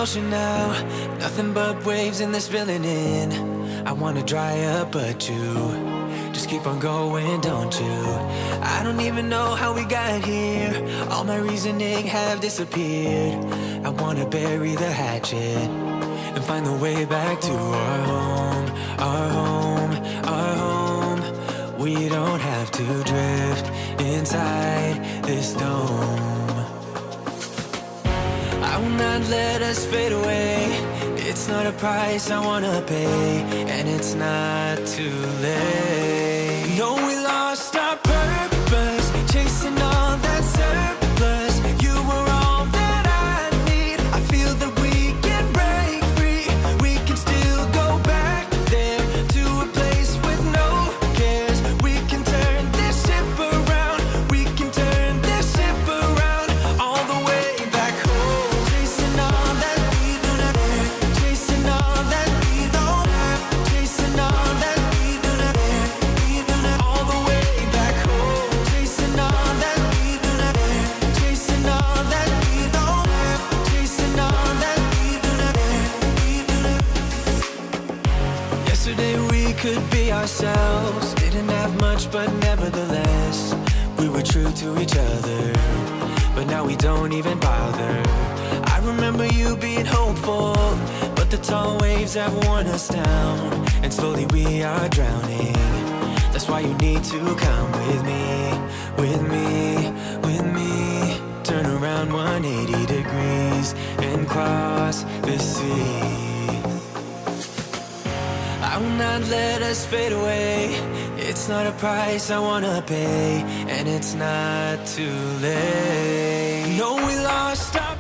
ocean now, nothing but waves and they're spilling in. I wanna dry up, but you just keep on going, don't you? I don't even know how we got here. All my reasoning have disappeared. I wanna bury the hatchet and find the way back to our home, our home, our home. We don't have to drift inside this dome. I will not let us fade away. It's not a price I wanna pay, and it's not too late. No, we lost our purpose, chasing all that surplus. You were all that I need. I feel that we can break free. We can still go back there to a place with no cares. We can turn this ship around. We can turn this ship around all the way back home. Chasing all that we do not have. Chasing all that we don't have. Chasing all that we do not have. We do not all the way back home. Chasing all that we do not have. Chasing all that we don't have. Chasing all that we do not have. We do not. Yesterday we could be ourselves. Didn't have much, but nevertheless we were true to each other. But now we don't even bother. I remember you being hopeful, but the tall waves have worn us down, and slowly we are drowning. That's why you need to come with me, with me, with me. Turn around 180 degrees and cross the sea. I will not let us fade away. It's not a price I wanna pay, and it's not too late. No, we lost our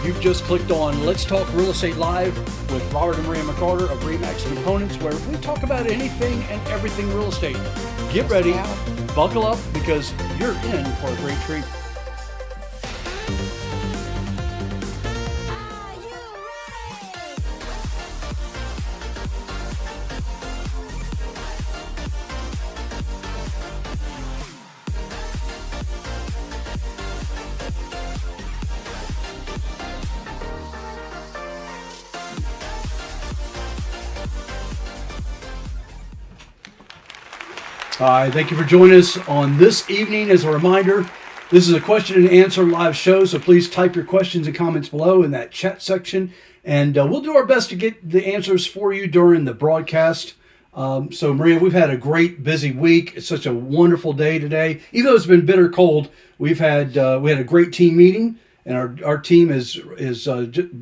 You've just clicked on Let's Talk Real Estate Live with Robert Maria McArtor of RE/MAX Components, where we talk about anything and everything real estate. Get ready, buckle up, because you're in for a great treat. Hi, thank you for joining us on this evening. As a reminder, this is a question and answer live show, so please type your questions and comments below in that chat section, and we'll do our best to get the answers for you during the broadcast. So Maria, we've had a great busy week. It's such a wonderful day today. Even though it's been bitter cold, we had a great team meeting, and our team is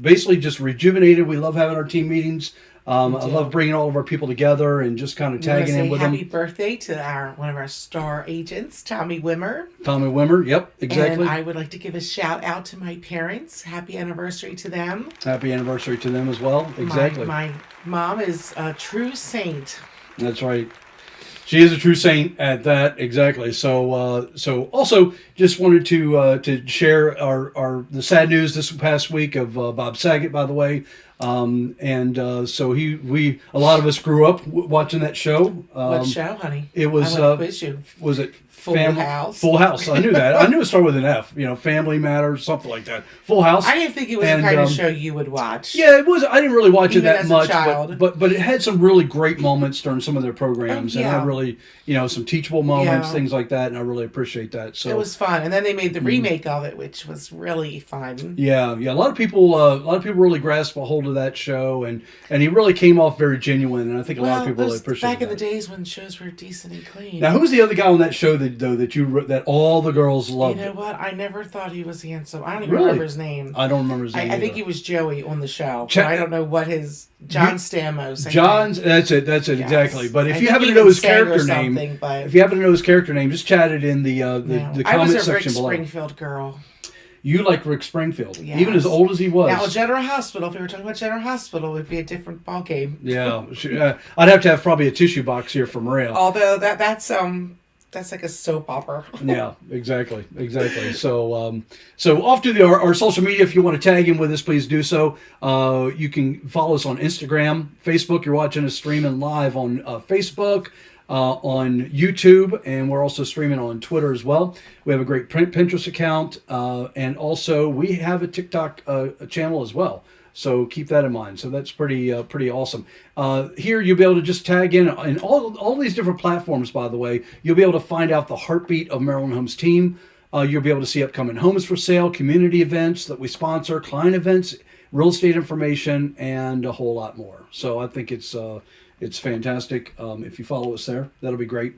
basically just rejuvenated. We love having our team meetings. I love bringing all of our people together and just kind of tagging in with them. Happy birthday to one of our star agents, Tommy Wimmer. Tommy Wimmer, yep, exactly. And I would like to give a shout out to my parents. Happy anniversary to them. Happy anniversary to them as well. Exactly. My mom is a true saint. That's right. She is a true saint at that, exactly. So also just wanted to share the sad news this past week of Bob Saget, by the way. So a lot of us grew up watching that show. What show, honey? It was. I quiz you. Was it Full House? Full House. I knew that. I knew it started with an F. Family Matters, something like that. Full House. I didn't think it was the kind of show you would watch. Yeah, it was. I didn't really watch it that as much, a child. but it had some really great moments during some of their programs, and I really, some teachable moments, things like that, and I really appreciate that. So it was fun, and then they made the remake of it, which was really fun. Yeah. A lot of people really grasped a hold of that show, and he really came off very genuine, and I think a lot of people really appreciated it. Back in the days when shows were decent and clean. Now, who's the other guy on that show that all the girls loved? You know what? I never thought he was handsome. I don't even remember his name. I don't remember his name. I think he was Joey on the show. But I don't know what his John Stamos. That's it. Yes. Exactly. But if you happen to know his character name, just chat it in the comment section below. I was a Rick Springfield girl. You like Rick Springfield, yes. Even as old as he was. Now, General Hospital, if we were talking about General Hospital, it would be a different ballgame. Yeah. I'd have to have probably a tissue box here for Maria. Although that's That's like a soap opera. Yeah, exactly. So, so off to our social media. If you want to tag in with us, please do so. You can follow us on Instagram, Facebook. You're watching us streaming live on Facebook, on YouTube, and we're also streaming on Twitter as well. We have a great Pinterest account, and also we have a TikTok channel as well. So keep that in mind. So that's pretty awesome. Here you'll be able to just tag in all these different platforms. By the way, you'll be able to find out the heartbeat of Maryland Homes team. You'll be able to see upcoming homes for sale, community events that we sponsor, client events, real estate information, and a whole lot more. So I think it's fantastic. If you follow us there, that'll be great.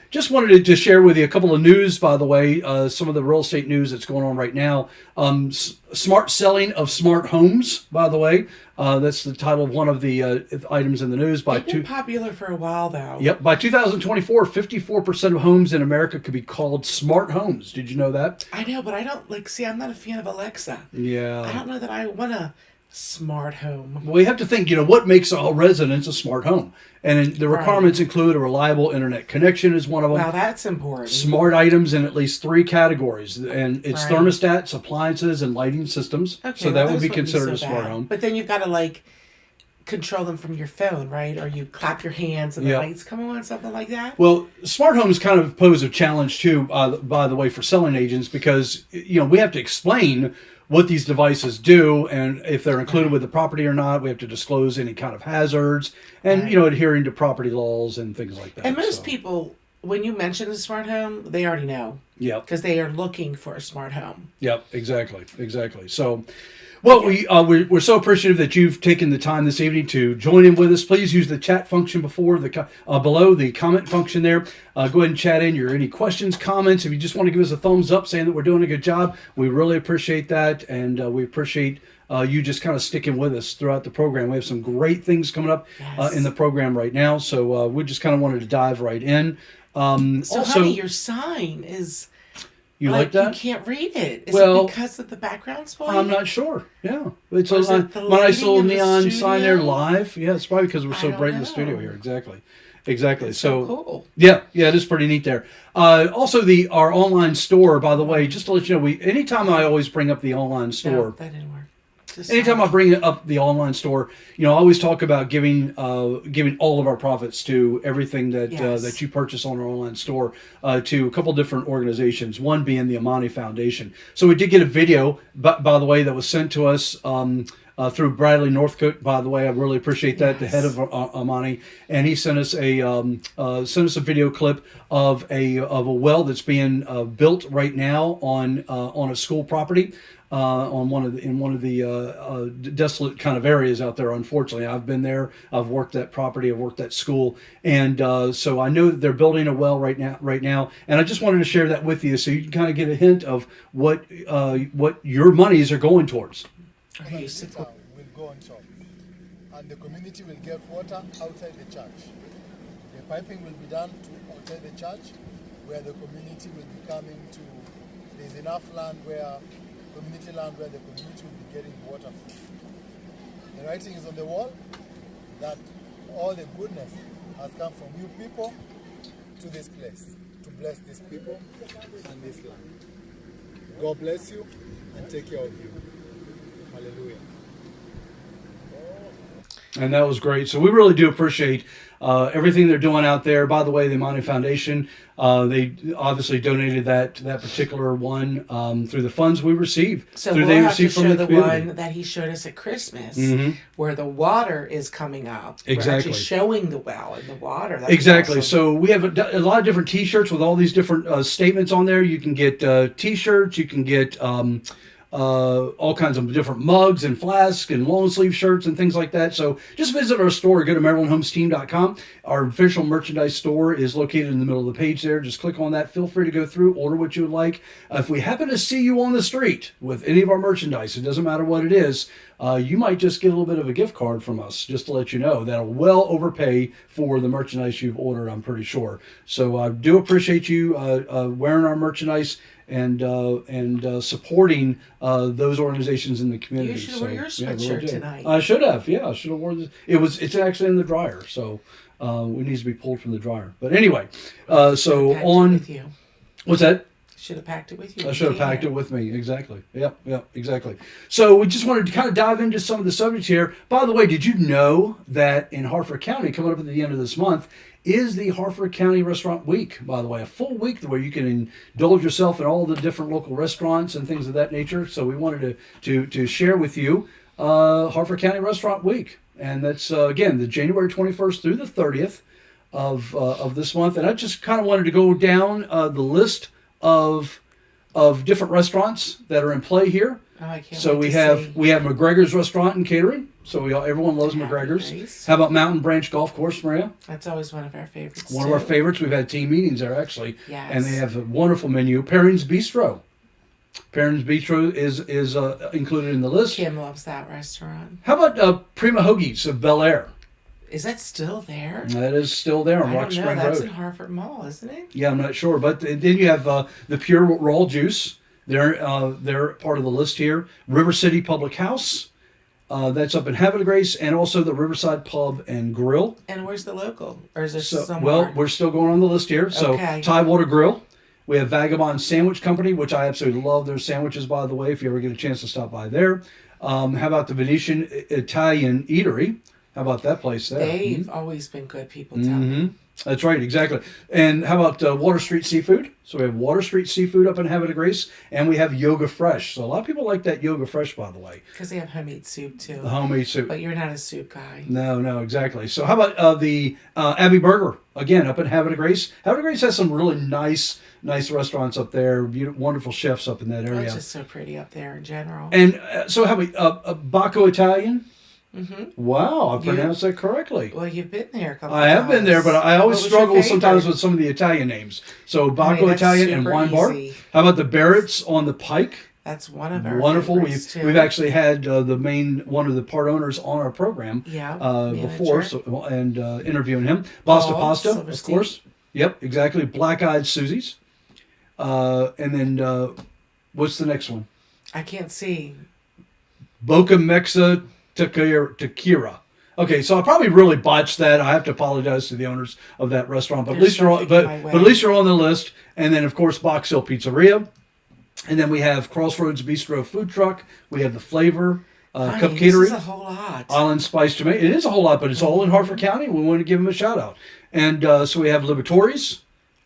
Just wanted to share with you a couple of news, by the way, some of the real estate news that's going on right now. Smart selling of smart homes, by the way. That's the title of one of the items in the news. They've been popular for a while, though. Yep. By 2024, 54% of homes in America could be called smart homes. Did you know that? I know, but I don't, see, I'm not a fan of Alexa. Yeah. I don't know that I want a smart home. Well, you have to think, what makes a residence a smart home? And the requirements include a reliable internet connection is one of them. Wow, that's important. Smart items in at least 3 categories. And it's thermostats, appliances, and lighting systems. Okay, so that would be considered a smart home. But then you've got to, control them from your phone, right? Or you clap your hands and the lights come on, something like that? Well, smart homes kind of pose a challenge, too, by the way, for selling agents, because, we have to explain what these devices do and if they're included with the property or not. We have to disclose any kind of hazards and, adhering to property laws and things like that. And most people, when you mention a smart home, they already know. Yeah. Because they are looking for a smart home. Yep, exactly. So, well, we're so appreciative that you've taken the time this evening to join in with us. Please use the chat function below the comment function there. Go ahead and chat in any questions, comments. If you just want to give us a thumbs up saying that we're doing a good job, we really appreciate that. And we appreciate you just kind of sticking with us throughout the program. We have some great things coming up in the program right now. So we just kind of wanted to dive right in. Honey, your sign is... You like that? You can't read it. Is it because of the background spoiling? I'm not sure. Yeah. It's a nice little neon sign there live. Yeah, it's probably because we're so bright in the studio here. Exactly. It's so cool. Yeah, it is pretty neat there. Also, our online store, by the way, just to let you know, anytime I always bring up the online store. No, that didn't work. Anytime I bring up the online store, I always talk about giving all of our profits to everything that you purchase on our online store to a couple different organizations. One being the Amani Foundation. So we did get a video, by the way, that was sent to us through Bradley Northcote. By the way, I really appreciate that. The head of Amani, and he sent us a video clip of a well that's being built right now on a school property. In one of the desolate kind of areas out there. Unfortunately, I've been there. I've worked that property. I've worked that school, and so I know that they're building a well right now. And I just wanted to share that with you, so you can kind of get a hint of what your monies are going towards. Okay, will go on top, and the community will get water outside the church. The piping will be done outside the church, where the community will be coming to. There's enough land community land where the community will be getting water from. The writing is on the wall that all the goodness has come from you people to this place to bless these people and this land. God bless you and take care of you. Hallelujah. And that was great. So we really do appreciate everything they're doing out there. By the way, the Amani Foundation, they obviously donated that particular one through the funds we received. So we'll have to show the one that he showed us at Christmas, where the water is coming up. Exactly. We're actually showing the well and the water. That's exactly. Awesome. So we have a lot of different T-shirts with all these different statements on there. You can get T-shirts. You can get all kinds of different mugs and flasks and long sleeve shirts and things like that. So just visit our store. Go to MarylandHomesTeam.com. Our official merchandise store is located in the middle of the page there. Just click on that. Feel free to go through, order what you would like. If we happen to see you on the street with any of our merchandise, it doesn't matter what it is, you might just get a little bit of a gift card from us, just to let you know. That'll well overpay for the merchandise you've ordered, I'm pretty sure. So I do appreciate you wearing our merchandise and supporting those organizations in the community. You should wear your sweatshirt tonight. I should have. Yeah, I should have worn this. It's actually in the dryer, so it needs to be pulled from the dryer. But anyway, so on. With you. What's that? Should have packed it with you. I should have packed it with me. Exactly. Yep, exactly. So we just wanted to kind of dive into some of the subjects here. By the way, did you know that in Harford County, coming up at the end of this month, is the Harford County Restaurant Week, by the way, a full week where you can indulge yourself in all the different local restaurants and things of that nature. So we wanted to share with you Harford County Restaurant Week. And that's, again, the January 21st through the 30th of this month. And I just kind of wanted to go down the list of different restaurants that are in play here. Oh, I can't so wait we to have see. we have McGregor's Restaurant and Catering. So everyone loves McGregor's. Nice. How about Mountain Branch Golf Course, Maria? That's always one of our favorites. One of our favorites. We've had team meetings there actually, Yes. and they have a wonderful menu. Perrin's Bistro. Perrin's Bistro is included in the list. Kim loves that restaurant. How about Prima Hoagies of Bel Air? Is that still there? That is still there on I Rock don't know. Spring That's Road. in Harford Mall, isn't it? Yeah, I'm not sure. But then you have the Pure Raw Juice. They're part of the list here. River City Public House. That's up in Havre Grace, and also the Riverside Pub and Grill. And where's the local? Or is there So, somewhere? well, we're still going on the list here. So Okay. Tidewater Grill. We have Vagabond Sandwich Company, which I absolutely love their sandwiches, by the way, if you ever get a chance to stop by there. How about the Venetian Italian Eatery? How about that place there? They've always been good people, tell me. That's right, exactly. And how about Water Street Seafood? So we have Water Street Seafood up in Havre Grace, and we have Yoga Fresh. So a lot of people like that Yoga Fresh, by the way. Because they have homemade soup, too. The homemade soup. But you're not a soup guy. No, exactly. So how about the Abbey Burger, again, up in Havre Grace? Havre Grace has some really nice restaurants up there, wonderful chefs up in that area. It's just so pretty up there in general. And so how about Bacco Italian? Mm-hmm. Wow, I pronounced that correctly. Well, you've been there a couple I have been there, but I always What was your struggle sometimes favorite? with some of the Italian names. So Bacco that's Italian and super Wine Bar. easy. How about the Barrett's on the Pike? That's one of our Wonderful. favorites, too. We've actually had one of the part owners on our program Yeah, before, manager. and interviewing him. Basta Paul Pasta, of Silverstein. course. Yep, exactly. Black Eyed Susie's. And then what's the next one? I can't see. Boca Mexa Tequila. Okay, so I probably really botched that. I have to apologize to the owners of that restaurant, but at There's least you're on, something but in my at way. least you're on the list. And then of course Box Hill Pizzeria, and then we have Crossroads Bistro Food Truck. We have the Flavor Honey, Cup this Catering, is a whole lot. Island Spice Jamaica. It is a whole lot, but it's all in Harford County. We want to give them a shout out. And so we have Liberatories,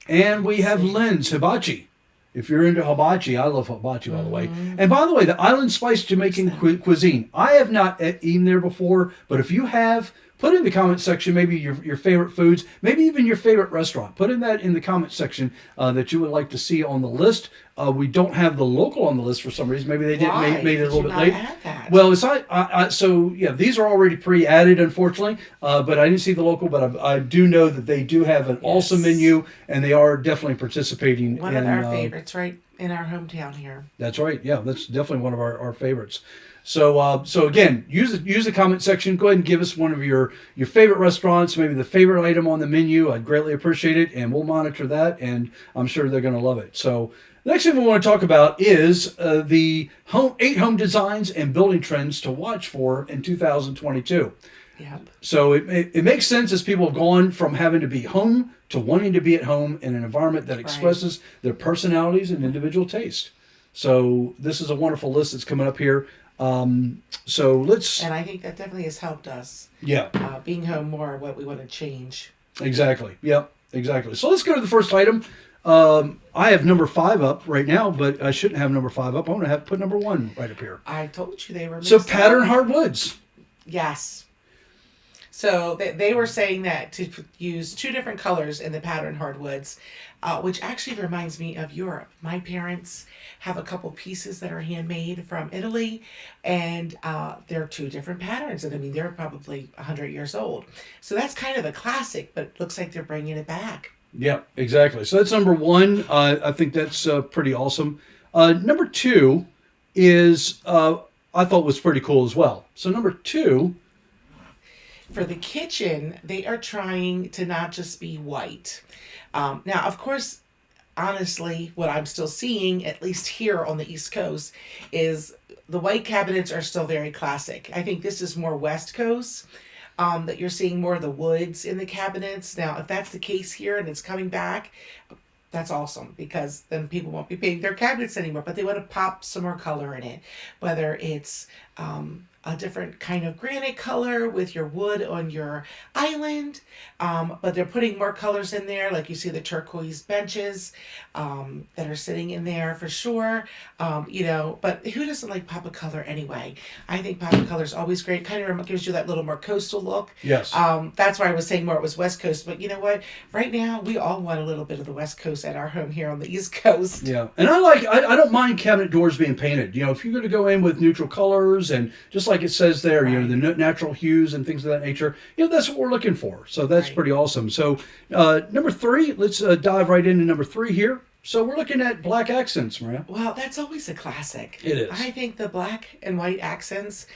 and we have Lynn's Hibachi. If you're into hibachi, I love hibachi, by the way. And by the way, the Island Spice Jamaican cuisine. I have not eaten there before, but if you have, put in the comment section maybe your favorite foods, maybe even your favorite restaurant. Put in that in the comment section that you would like to see on the list. We don't have the local on the list for some reason. Maybe they didn't Why? made it a Did little you bit not late. add that? Well, it's not. So yeah, these are already pre-added, unfortunately. But I didn't see the local, but I do know that they do have an awesome menu, and they are definitely participating. One of our favorites, right in our hometown here. That's right. Yeah, that's definitely one of our favorites. So again, use the comment section. Go ahead and give us one of your favorite restaurants, maybe the favorite item on the menu. I'd greatly appreciate it, and we'll monitor that, and I'm sure they're going to love it. So the next thing we want to talk about is the 8 home designs and building trends to watch for in 2022. Yep. So it makes sense as people have gone from having to be home to wanting to be at home in an environment that expresses their personalities and individual taste. So this is a wonderful list that's coming up here. So let's... And I think that definitely has helped us. Yeah. Being home more, what we want to change. Exactly. Yep. Exactly. So let's go to the first item. I have number 5 up right now, but I shouldn't have number 5 up. I want to put number 1 right up here. I told you they were So mixed pattern up. hardwoods. Yes. So they were saying that to use 2 different colors in the pattern hardwoods, which actually reminds me of Europe. My parents have a couple pieces that are handmade from Italy, and they're 2 different patterns. And I mean, they're probably 100 years old. So that's kind of a classic, but it looks like they're bringing it back. Yeah, exactly. So that's number 1. I think that's pretty awesome. Number 2 is I thought was pretty cool as well. So number 2. For the kitchen, they are trying to not just be white. Now, of course, honestly, what I'm still seeing, at least here on the East Coast, is the white cabinets are still very classic. I think this is more West Coast, that you're seeing more of the woods in the cabinets. Now, if that's the case here and it's coming back, that's awesome, because then people won't be painting their cabinets anymore, but they want to pop some more color in it, whether it's a different kind of granite color with your wood on your island, but they're putting more colors in there, like you see the turquoise benches that are sitting in there for sure. But who doesn't like pop of color anyway? I think pop of color is always great. Kind of gives you that little more coastal look. Yes. That's why I was saying more it was West Coast, but you know what? Right now we all want a little bit of the West Coast at our home here on the East Coast. Yeah, and I don't mind cabinet doors being painted. If you're going to go in with neutral colors and just like it says there, Right. the natural hues and things of that nature, that's what we're looking for. So that's Right. pretty awesome. So number 3, let's dive right into number 3 here. So we're looking at black accents, Maria. Well, that's always a classic. It is. I think the black and white accents,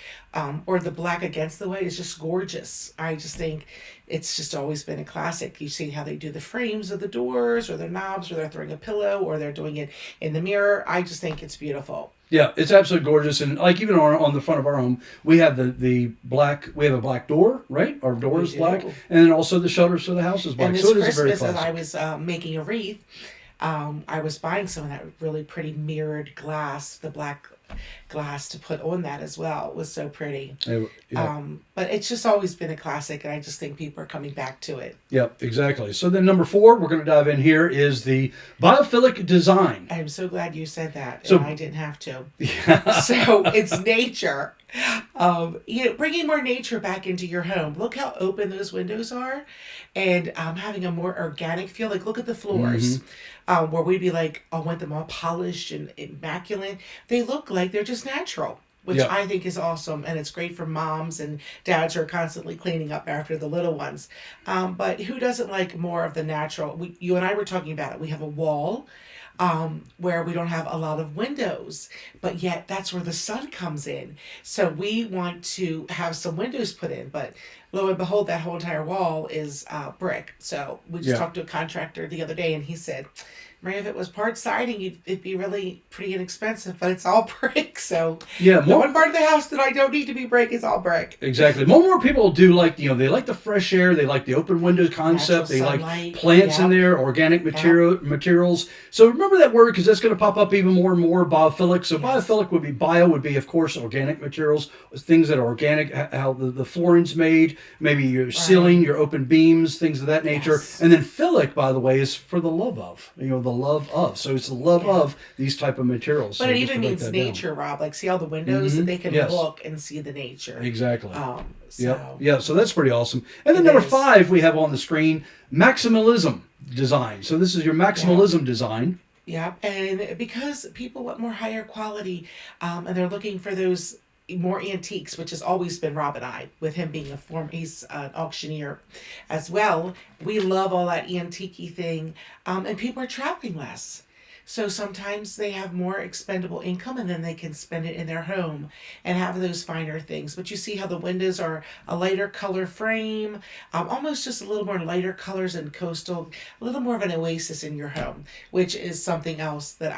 or the black against the white, is just gorgeous. I just think it's just always been a classic. You see how they do the frames of the doors, or their knobs, or they're throwing a pillow, or they're doing it in the mirror. I just think it's beautiful. Yeah, it's absolutely gorgeous, and like even on the front of our home, we have the black. We have a black door, right? Our door We is black, do. and then also the shutters for the house is black. And this So it is a very Christmas, as I classic. was making a wreath, I was buying some of that really pretty mirrored glass, the black glass to put on that as well. It was so pretty. Yeah. But it's just always been a classic, and I just think people are coming back to it. Yep, exactly. So then number 4, we're going to dive in here, is the biophilic design. I'm so glad you said that, So- and I didn't have to. So it's nature. Bringing more nature back into your home. Look how open those windows are, and having a more organic feel. Like, look at the floors, where we'd be like, I want them all polished and immaculate. They look like they're just natural, which Yeah. I think is awesome, and it's great for moms and dads who are constantly cleaning up after the little ones. But who doesn't like more of the natural? You and I were talking about it. We have a wall where we don't have a lot of windows, but yet that's where the sun comes in. So we want to have some windows put in, but lo and behold, that whole entire wall is brick. So we just Yeah. talked to a contractor the other day, and he said, Maria, if it was part siding, it'd be really pretty inexpensive, but it's all brick. So Yeah, the more one part of the house that I don't need to be brick is all brick. exactly. More people do like they like the fresh air. They like the open window concept. Natural They like sunlight, plants in yep. there, organic materials. So remember that word, because that's going to pop up even more and more. Biophilic. So biophilic would be of course organic materials, things that are organic. How the flooring's made, maybe your ceiling, your open beams, things of that nature. Yes. And then philic, by the way, is for the love of. The love of. So it's the love of these type of materials. But So it just even to write means that down. nature, Rob. Like, see all the windows that they can Yes. look and see the nature. Exactly. So Yep. Yeah, so that's pretty awesome. And then It number is. 5 we have on the screen, maximalism design. So this is your maximalism design. Yeah, and because people want more higher quality, and they're looking for those more antiques, which has always been Rob and I, with him being he's an auctioneer as well. We love all that antique-y thing, and people are traveling less. So sometimes they have more expendable income, and then they can spend it in their home and have those finer things. But you see how the windows are a lighter color frame, almost just a little more lighter colors and coastal, a little more of an oasis in your home, which is something else that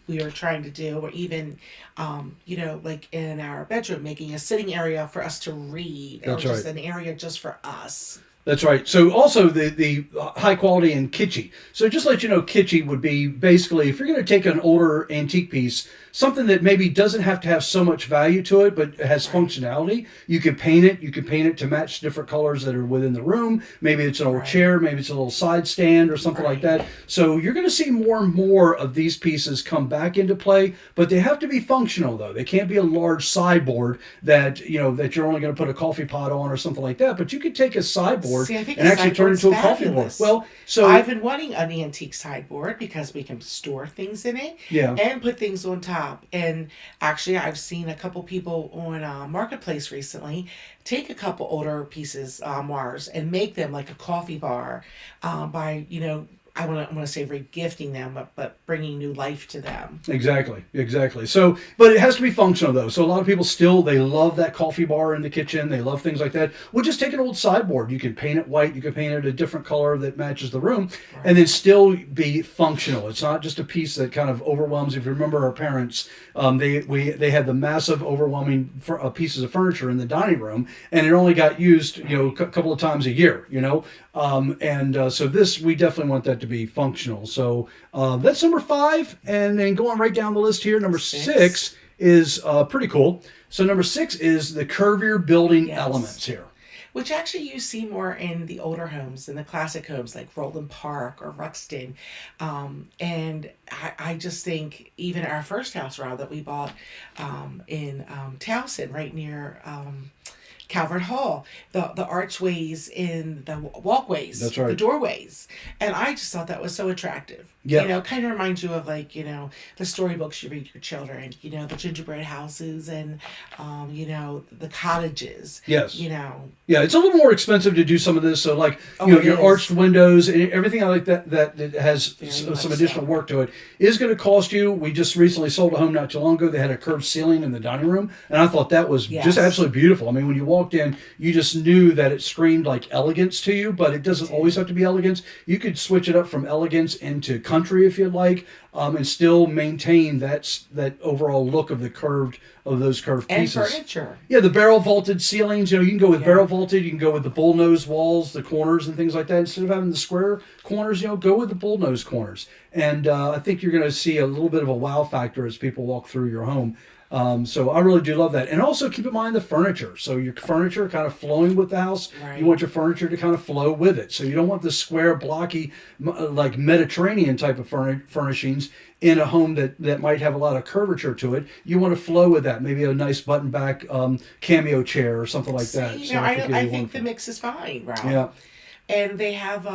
we are trying to do. Or even, like in our bedroom, making a sitting area for us to read, That's or just right. an area just for us. That's right. So also the high quality and kitschy. So just to let you know, kitschy would be basically, if you're going to take an older antique piece, something that maybe doesn't have to have so much value to it, but has functionality. You can paint it. You can paint it to match different colors that are within the room. Maybe it's an old chair. Maybe it's a little side stand or something like that. So you're going to see more and more of these pieces come back into play, but they have to be functional though. They can't be a large sideboard that, that you're only going to put a coffee pot on or something like that. But you could take a sideboard See, I think and a actually turn it sideboard's into a coffee board. fabulous. Well, so I've been wanting an antique sideboard because we can store things in it Yeah. and put things on top. And actually, I've seen a couple people on Marketplace recently take a couple older pieces, armoires, and make them like a coffee bar by, I want to say regifting them, but bringing new life to them. Exactly. So, but it has to be functional though. So a lot of people still, they love that coffee bar in the kitchen. They love things like that. Well, just take an old sideboard. You can paint it white. You can paint it a different color that matches the room, and then still be functional. It's not just a piece that kind of overwhelms. If you remember our parents, they had the massive, overwhelming pieces of furniture in the dining room, and it only got used, a couple of times a year. So this, we definitely want that to be functional. So that's number 5, and then going right down the list here, number 6 is pretty cool. So number 6 is the curvier building elements here, which actually you see more in the older homes, in the classic homes like Roland Park or Ruxton. And I just think even our first house, Rob, that we bought in Towson, right near Calvert Hall, the archways in the walkways, that's right, the doorways. And I just thought that was so attractive. Yeah. Kind of reminds you of the storybooks you read to your children, the gingerbread houses and, the cottages. Yes. Yeah, it's a little more expensive to do some of this. So your arched windows and everything like that has some additional work to it is going to cost you. We just recently sold a home not too long ago. They had a curved ceiling in the dining room. And I thought that was just absolutely beautiful. I mean, when you walked in, you just knew that it screamed like elegance to you, but it doesn't always have to be elegance. You could switch it up from elegance into country if you'd like, and still maintain that overall look of those curved pieces. And furniture. Yeah, the barrel vaulted ceilings. You can go with barrel vaulted. You can go with the bullnose walls, the corners and things like that. Instead of having the square corners, go with the bullnose corners. And I think you're going to see a little bit of a wow factor as people walk through your home. So I really do love that. And also keep in mind the furniture. So your furniture kind of flowing with the house. Right. You want your furniture to kind of flow with it. So you don't want the square, blocky, like Mediterranean type of furnishings in a home that might have a lot of curvature to it. You want to flow with that. Maybe a nice button back cameo chair or something like that. I think the mix is fine, Ralph. Yeah. And they have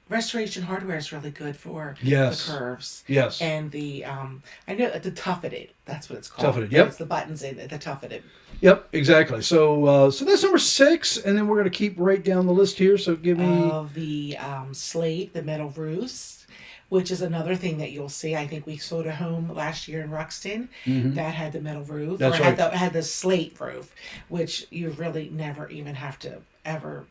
Restoration Hardware is really good for the curves. Yes. And the I know the Tufted, that's what it's called. Tufted, yep. It's the buttons in the Tufted. Yep, exactly. So that's number 6, and then we're going to keep right down the list here. So give me the slate, the metal roofs, which is another thing that you'll see. I think we sold a home last year in Ruxton that had the metal roof, that's or right. had the slate roof, which you really never even have to ever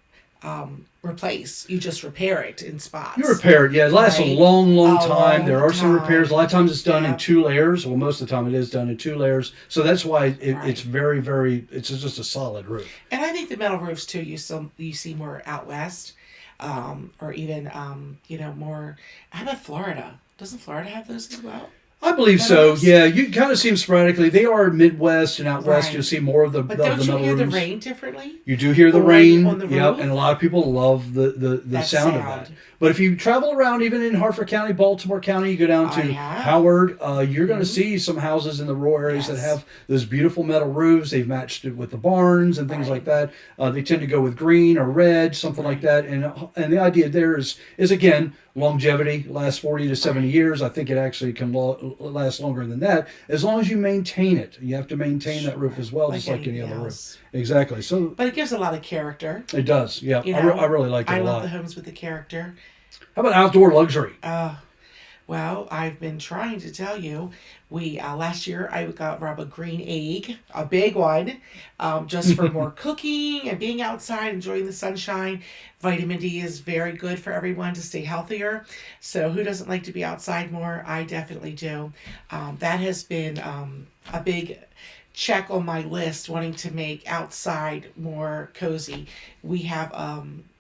replace. You just repair it in spots. You repair it, yeah. It lasts a long time. There are some time. repairs. A lot of times it's done in 2 layers. Well, most of the time it is done in 2 layers. So that's why it's very, very, it's just a solid roof. And I think the metal roofs too, you see more out west, or even more. How about Florida? Doesn't Florida have those as well? I believe so. Yeah, you kind of see them sporadically. They are Midwest and out west. You'll see more of the But the don't metal you hear roofs. the rain differently? You do hear the rain. On the Yep, roof? and a lot of people love the sound of that. But if you travel around, even in Harford County, Baltimore County, you go down to Howard, you're going to see some houses in the rural areas that have those beautiful metal roofs. They've matched it with the barns and things like that. They tend to go with green or red, something like that. And the idea there is again, longevity, lasts 40 to 70 years. I think it actually can last longer than that, as long as you maintain it. You have to maintain that roof as well, just like any other roof. Exactly. So, but it gives a lot of character. It does. Yeah, I really like it a lot. I love the homes with the character. How about outdoor luxury? Well, I've been trying to tell you. We last year I got Rob a green egg, a big one, just for more cooking and being outside, enjoying the sunshine. Vitamin D is very good for everyone to stay healthier. So who doesn't like to be outside more? I definitely do. That has been a big check on my list, wanting to make outside more cozy. We have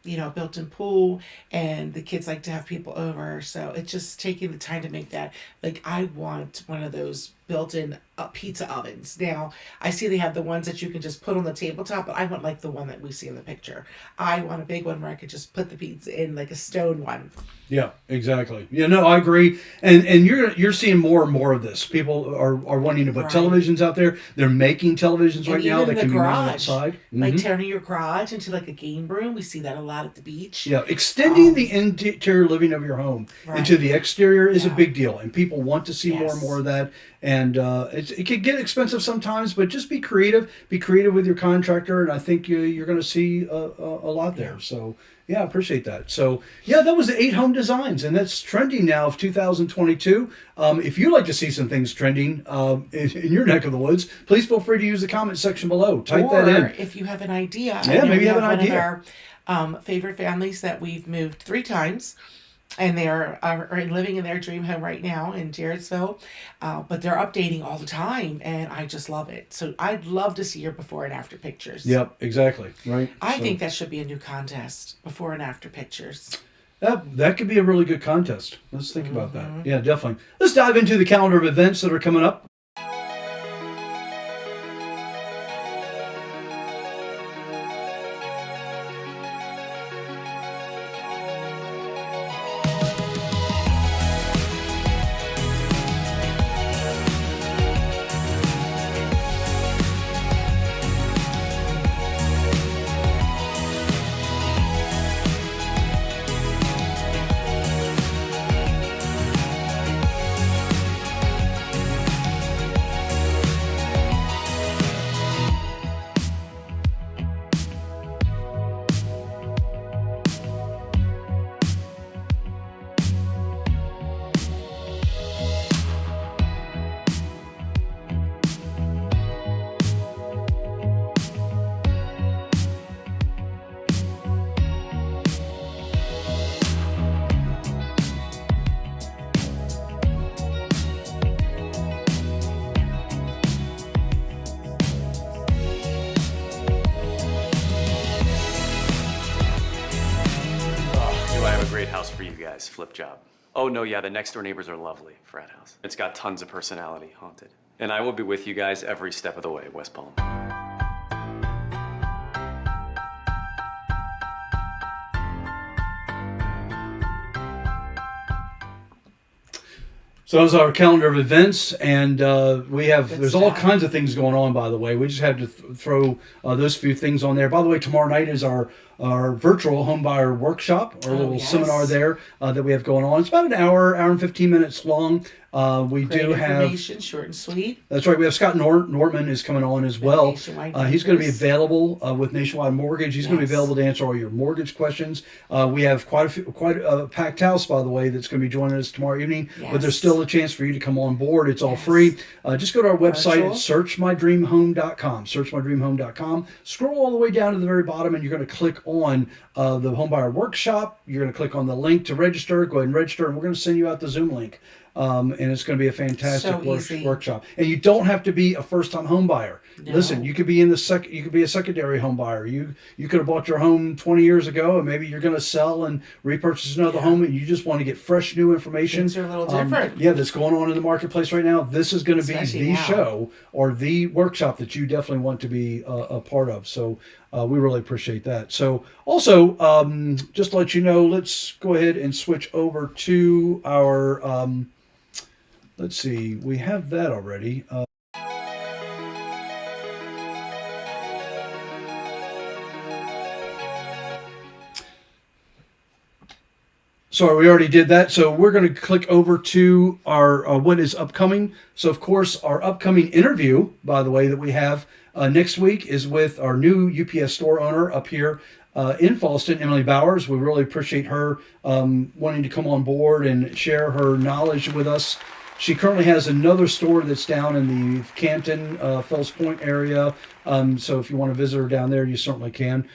built-in pool, and the kids like to have people over, so it's just taking the time to make that. Like, I want one of those built-in pizza ovens. Now, I see they have the ones that you can just put on the tabletop, but I want like the one that we see in the picture. I want a big one where I could just put the pizza in, like a stone one. Yeah, exactly. Yeah, no, I agree. And you're seeing more and more of this. People are wanting to put televisions out there. They're making televisions right now that can be mounted outside. Like turning your garage into like a game room. We see that a lot at the beach. Yeah, extending the interior living of your home into the exterior is a big deal, and people want to see more and more of that. And it can get expensive sometimes, but just be creative. Be creative with your contractor, and I think you're going to see a lot there. So, yeah, I appreciate that. So, yeah, that was the 8 home designs, and that's trending now of 2022. If you'd like to see some things trending in your neck of the woods, please feel free to use the comment section below. Type that in. Or if you have an idea. Yeah, maybe you have an idea. One of our favorite families that we've moved 3 times. And they are living in their dream home right now in Jarrettsville. But they're updating all the time, and I just love it. So I'd love to see your before and after pictures. Yep, exactly. Right. I think that should be a new contest, before and after pictures. That could be a really good contest. Let's think about that. Yeah, definitely. Let's dive into the calendar of events that are coming up. Great house for you guys, flip job. Oh no, yeah, the next door neighbors are lovely, frat house. It's got tons of personality, haunted. And I will be with you guys every step of the way, West Palm. So those are our calendar of events, and there's all stuff. kinds of things going on, by the way. We just had to throw those few things on there. By the way, tomorrow night is our virtual homebuyer workshop, our little seminar there that we have going on. It's about an hour and 15 minutes long. We Great do have information, short and sweet. That's right. We have Scott Nortman is coming on as well. Nationwide He's going to be Bankers. available with Nationwide Mortgage. He's going to be Yes. available to answer all your mortgage questions. We have quite a packed house, by the way, that's going to be joining us tomorrow evening. But there's Yes. still a chance for you to come on board. It's all Yes. free. Just go to our website at Virtual. searchmydreamhome.com. Searchmydreamhome.com. Scroll all the way down to the very bottom, and you're going to click on the homebuyer workshop. You're going to click on the link to register. Go ahead and register, and we're going to send you out the Zoom link. And it's going to be a fantastic So easy. workshop. And you don't have to be a first-time home buyer. No. Listen, you could be you could be a secondary home buyer. You could have bought your home 20 years ago, and maybe you're going to sell and repurchase another home, and you just want to get fresh new information. Things are a little different. Yeah, that's going on in the marketplace right now. This is going to be Especially the now. show or the workshop that you definitely want to be a part of. So we really appreciate that. So also, just to let you know, let's go ahead and switch over to our. Let's see, we have that already. Sorry, we already did that. So we're going to click over to our what is upcoming. So, of course, our upcoming interview, by the way, that we have next week is with our new UPS store owner up here in Falston, Emily Bowers. We really appreciate her wanting to come on board and share her knowledge with us. She currently has another store that's down in the Canton, Fells Point area. So if you want to visit her down there, you certainly can.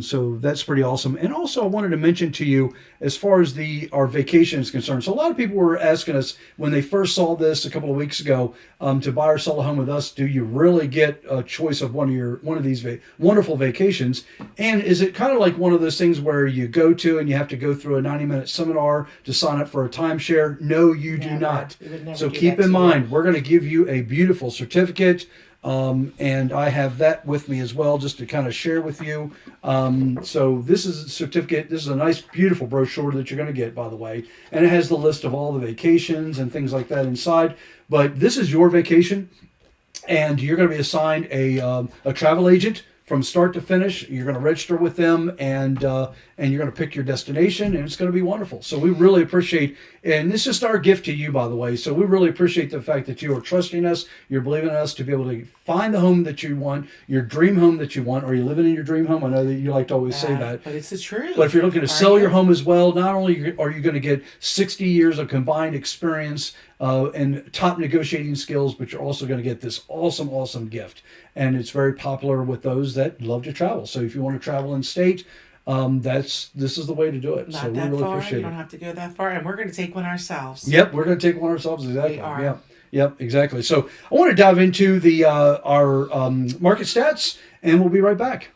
So that's pretty awesome. And also I wanted to mention to you, as far as our vacation is concerned. So a lot of people were asking us when they first saw this a couple of weeks ago, to buy or sell a home with us, do you really get a choice of one of these wonderful vacations? And is it kind of like one of those things where you go to and you have to go through a 90-minute seminar to sign up for a timeshare? No, you do Never. not. We would never So do keep that in to you. mind, we're going to give you a beautiful certificate. And I have that with me as well, just to kind of share with you. So this is a certificate. This is a nice, beautiful brochure that you're going to get, by the way. And it has the list of all the vacations and things like that inside. But this is your vacation, and you're going to be assigned a travel agent from start to finish. You're going to register with them, and you're going to pick your destination, and it's going to be wonderful. So we really appreciate, and this is just our gift to you, by the way. So we really appreciate the fact that you are trusting us, you're believing in us to be able to find the home that you want, your dream home that you want. Are you living in your dream home? I know that you like to always say that. But it's the truth. But if you're looking to sell your home as well, not only are you going to get 60 years of combined experience and top negotiating skills, but you're also going to get this awesome gift. And it's very popular with those that love to travel. So if you want to travel in state, this is the way to do it. Not so we that really far. appreciate You don't have to go that far, and we're going to take one ourselves. Yep, we're going to take one ourselves. Exactly. We are. Yep, exactly. So I want to dive into the our market stats, and we'll be right back.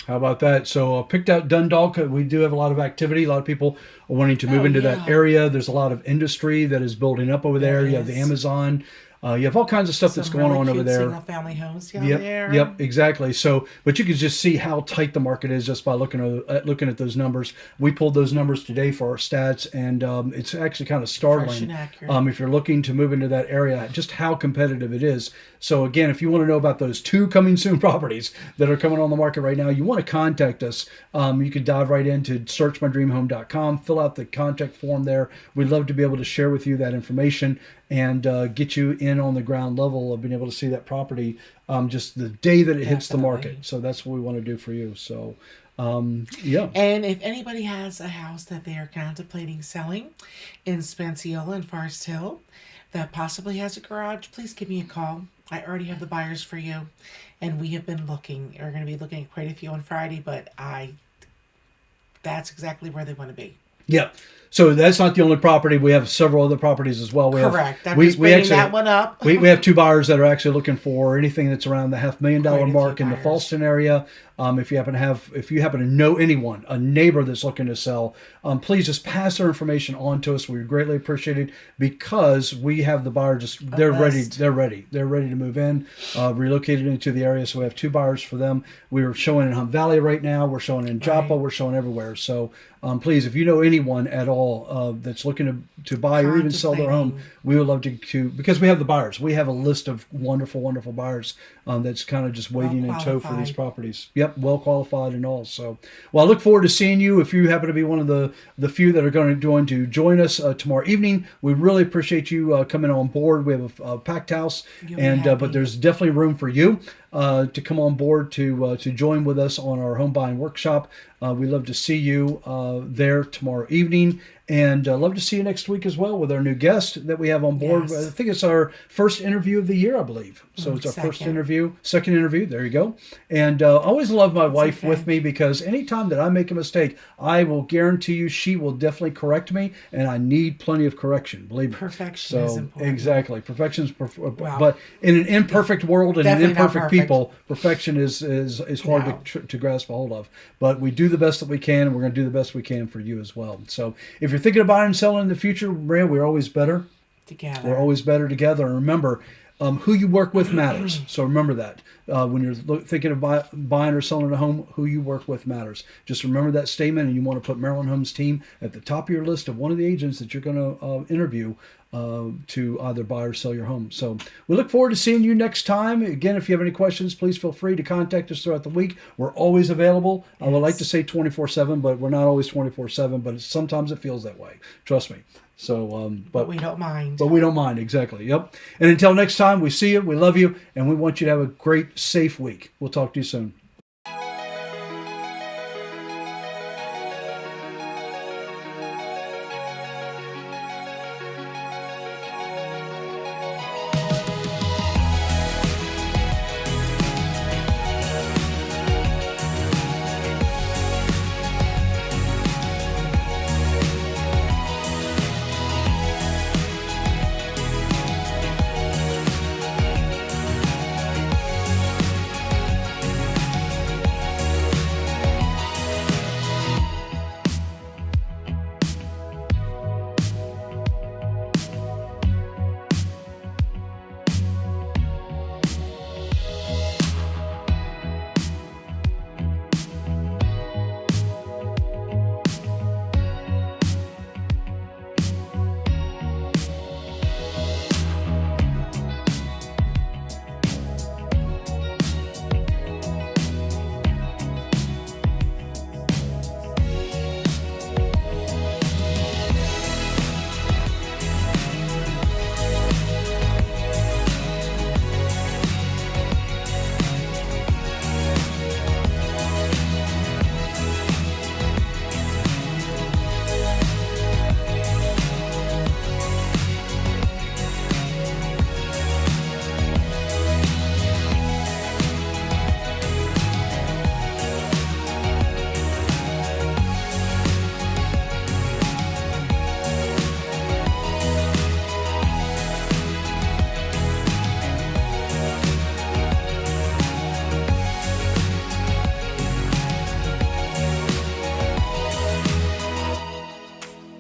How about that? So picked out Dundalk. We do have a lot of activity. A lot of people are wanting to move into that area. There's a lot of industry that is building up over there. You have the Amazon. You have all kinds of stuff that's going on over there. Single-family homes down there. Yep, exactly. So, but you can just see how tight the market is just by looking at those numbers. We pulled those numbers today for our stats, and it's actually kind of startling. Fresh and accurate. If you're looking to move into that area, just how competitive it is. So again, if you want to know about those 2 coming soon properties that are coming on the market right now, you want to contact us. You can dive right into searchmydreamhome.com, fill out the contact form there. We'd love to be able to share with you that information and get you in on the ground level of being able to see that property just the day that it hits the market. So that's what we want to do for you. So yeah. And if anybody has a house that they are contemplating selling in Spanciola and Forest Hill that possibly has a garage, please give me a call. I already have the buyers for you, and we have been looking. We're going to be looking at quite a few on Friday, but that's exactly where they want to be. Yep. So that's not the only property. We have several other properties as well. Correct. I'm just bringing that one up. we have 2 buyers that are actually looking for anything that's around the $500,000 mark in the Fallston area. If you happen to know anyone, a neighbor that's looking to sell, please just pass their information on to us. We greatly appreciate it because we have the buyer they're ready to move in, relocated into the area. So we have 2 buyers for them. We're showing in Hunt Valley right now. We're showing in Joppa. Right. We're showing everywhere. So please, if you know anyone at all that's looking to buy or even sell their home, we would love to because we have the buyers. We have a list of wonderful buyers that's kind of just waiting in tow for these properties. Yep, well qualified and all. So, well, I look forward to seeing you. If you happen to be one of the few that are going to join us tomorrow evening, we really appreciate you coming on board. We have a packed house, but there's definitely room for you to come on board to join with us on our home buying workshop. We'd love to see you there tomorrow evening. And love to see you next week as well with our new guest that we have on board. Yes. I think it's our first interview of the year, I believe. So it's our second interview. There you go. And I always love my wife with me because anytime that I make a mistake, I will guarantee you she will definitely correct me. And I need plenty of correction, believe me. Perfection is important. Exactly. Perfection's but in an imperfect world and an imperfect people, perfection is hard to grasp a hold of. But we do the best that we can, and we're going to do the best we can for you as well. So if you're thinking of buying and selling in the future, Maria, we're always better together. We're always better together. And remember, who you work with matters. So remember that. When you're thinking of buying or selling a home, who you work with matters. Just remember that statement, and you want to put Maryland Homes team at the top of your list of one of the agents that you're going to interview to either buy or sell your home. So we look forward to seeing you next time. Again, if you have any questions, please feel free to contact us throughout the week. We're always available. Yes. I would like to say 24/7, but we're not always 24/7, but sometimes it feels that way. Trust me. So, but we don't mind. But we don't mind, exactly. Yep. And until next time, we see you, we love you, and we want you to have a great, safe week. We'll talk to you soon.